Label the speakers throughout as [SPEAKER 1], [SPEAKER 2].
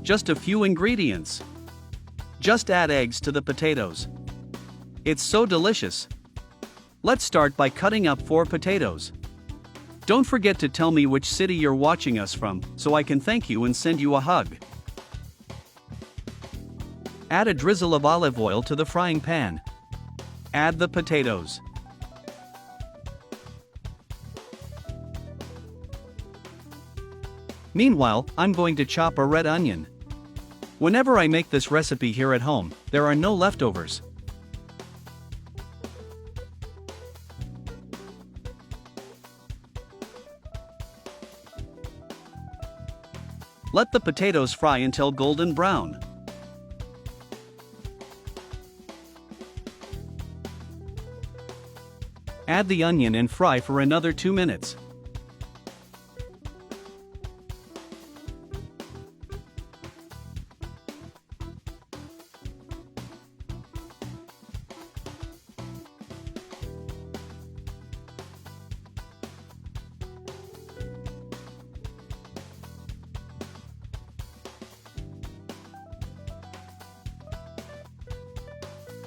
[SPEAKER 1] Just a few ingredients. Just add eggs to the potatoes. It's so delicious. Let's start by cutting up 4 potatoes. Don't forget to tell me which city you're watching us from, so I can thank you and send you a hug. Add a drizzle of olive oil to the frying pan. Add the potatoes. Meanwhile, I'm going to chop a red onion. Whenever I make this recipe here at home, there are no leftovers. Let the potatoes fry until golden brown. Add the onion and fry for another 2 minutes.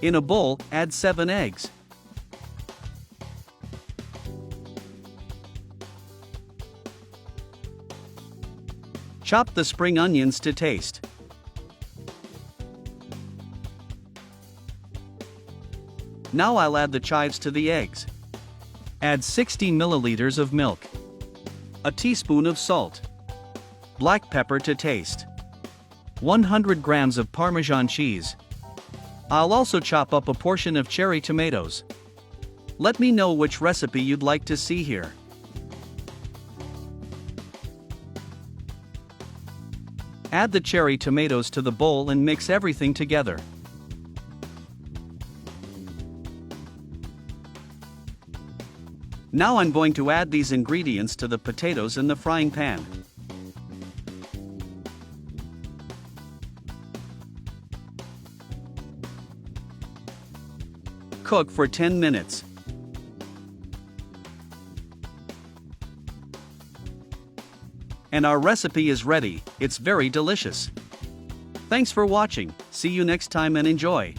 [SPEAKER 1] In a bowl, add 7 eggs. Chop the spring onions to taste. Now I'll add the chives to the eggs. Add 60 milliliters of milk. A teaspoon of salt. Black pepper to taste. 100 grams of Parmesan cheese. I'll also chop up a portion of cherry tomatoes. Let me know which recipe you'd like to see here. Add the cherry tomatoes to the bowl and mix everything together. Now I'm going to add these ingredients to the potatoes in the frying pan. Cook for 10 minutes. And our recipe is ready. It's very delicious. Thanks for watching. See you next time and enjoy.